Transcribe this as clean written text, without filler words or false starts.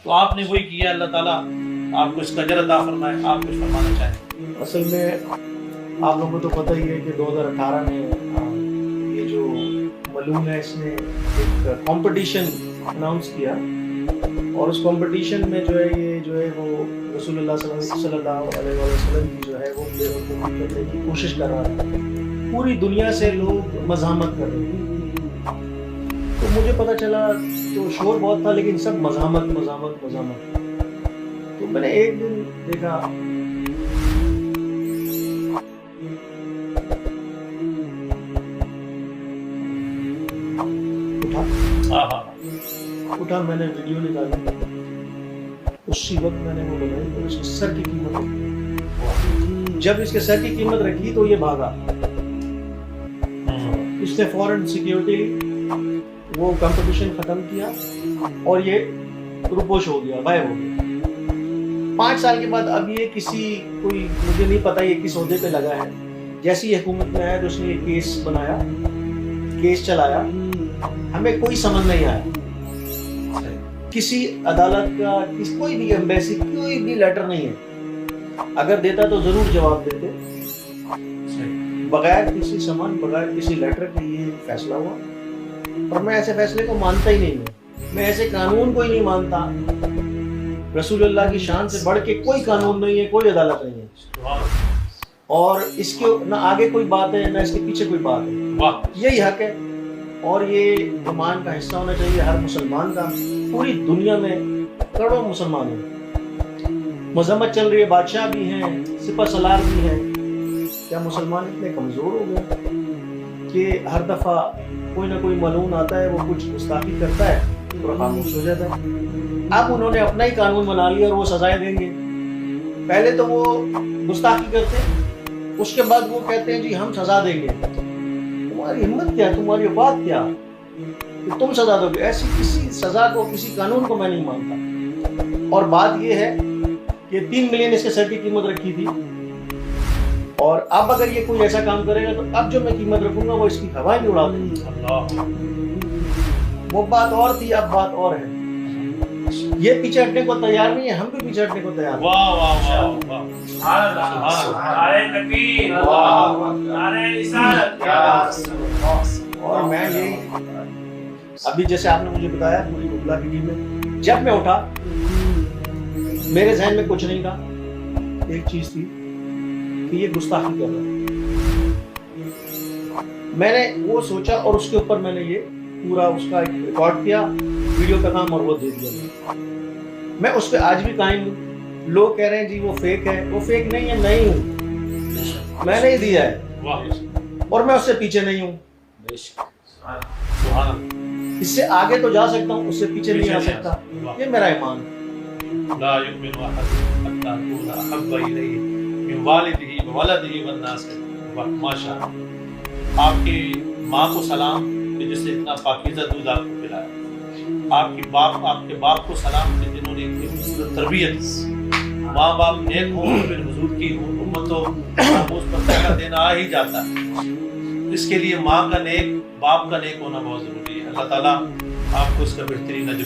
تو آپ نے وہی کیا. اللہ تعالیٰ آپ کو اس کا اجر عطا فرمائے. آپ کچھ فرمانا چاہیں؟ اصل میں آپ لوگوں کو تو پتہ ہی ہے کہ 2018 میں یہ جو ملون ہے اس نے ایک کمپٹیشن اناؤنس کیا اور اس کمپٹیشن میں جو ہے یہ جو ہے وہ رسول اللہ صلی اللہ علیہ وسلم کی جو ہے وہ بے حرمتی کرنے کی کوشش کر رہا تھا. پوری دنیا سے لوگ مزاحمت کر رہے تھے. تو مجھے پتہ چلا تو شور بہت تھا لیکن سب مزاحمت. تو میں نے ایک دن دیکھا اٹھا میں نے ویڈیو نکالی. اسی وقت میں نے وہ بنائی اور اس کے سر کی قیمت رکھی. جب اس کے سر کی قیمت رکھی تو یہ بھاگا. اس نے فوراً سیکیورٹی لی, وہ کمپٹیشن ختم کیا اور یہ روپوش ہو گیا, غائب ہو گیا. 5 سال کے بعد اب یہ کوئی مجھے نہیں پتا یہ کس عہدے پہ لگا ہے. جیسی یہ حکومت میں آیا تو اس نے یہ کیس بنایا, کیس چلایا. ہمیں کوئی سمجھ نہیں آیا. کسی عدالت کا کوئی بھی ایمبیسی کوئی بھی لیٹر نہیں ہے. اگر دیتا تو ضرور جواب دیتے. بغیر کسی سمن بغیر کسی لیٹر کے یہ فیصلہ ہوا. اور میں ایسے فیصلے کو مانتا ہی نہیں ہوں. میں ایسے قانون کو ہی نہیں مانتا. رسول اللہ کی شان سے بڑھ کے کوئی قانون نہیں ہے, کوئی عدالت نہیں ہے. اور اس کے نہ آگے کوئی بات ہے نہ اس کے پیچھے کوئی بات ہے. یہی حق ہے اور یہ ایمان کا حصہ ہونا چاہیے ہر مسلمان کا. پوری دنیا میں کروڑوں مسلمان ہیں. مذمت چل رہی ہے, بادشاہ بھی ہیں, سپہ سالار بھی ہیں. کیا مسلمان اتنے کمزور ہو گئے کہ ہر دفعہ کوئی نہ کوئی ملعون آتا ہے, وہ کچھ گستاخی کرتا ہے اور خاموش ہو جاتا ہے. اب انہوں نے اپنا ہی قانون بنا لیا اور وہ سزائیں دیں گے. پہلے تو وہ گستاخی کرتے ہیں, اس کے بعد وہ کہتے ہیں جی ہم سزا دیں گے. تمہاری ہمت کیا, تمہاری بات کیا کہ تم سزا دو گے؟ ایسی کسی سزا کو کسی قانون کو میں نہیں مانتا. اور بات یہ ہے کہ 3 ملین اس کے سر کی قیمت رکھی تھی اور اب اگر یہ کوئی ایسا کام کرے گا تو اب جو میں قیمت رکھوں گا وہ اس کی ہوائیں بھی اڑا دیں گے. وہ بات اور تھی, اب بات اور ہے. یہ پیچھے ہٹنے کو تیار نہیں ہے, ہم بھی پیچھے ہٹنے کو تیار ہیں. واہ واہ واہ واہ, نعرہ تکبیر, نعرہ رسالت. اور میں یہی ابھی جیسے آپ نے مجھے بتایا پوری گبلا کی ٹیم میں جب میں اٹھا میرے ذہن میں کچھ نہیں تھا. ایک چیز تھی کہ یہ گستاخی کر رہا ہے. میں نے وہ سوچا اور اس کے اوپر میں نے یہ پورا اس کا ریکارڈ کیا, ویڈیو کا کام, اور وہ دے دیا. میں اس پہ آج بھی قائم ہوں. لوگ کہہ رہے ہیں جی وہ فیک ہے, وہ فیک نہیں ہے, میں ہی ہوں. میں نے ہی دیا ہے اور میں اس سے پیچھے نہیں ہوں. اس سے آگے تو جا سکتا ہوں, اس سے پیچھے نہیں آ سکتا. یہ میرا ایمان ہے. لا یؤمن احدکم حتی اکون احب الیہ من والدہ وولدہ والناس. ماشاء اللہ. آپ کی ماں کو سلام کہ جس نے اتنا پاکیزہ دودھ آپ کو پلایا. آپ کے باپ کو سلام کہ جنہوں نے اتنی خوبصورت تربیت. ماں باپ نیک ہوں, پھر حضور کی امت ہو, اس پر کا دینا آ ہی جاتا ہے. اس کے لیے ماں کا نیک, باپ کا نیک ہونا بہت ضروری ہے. اللہ تعالیٰ آپ کو اس کا بہترین اجر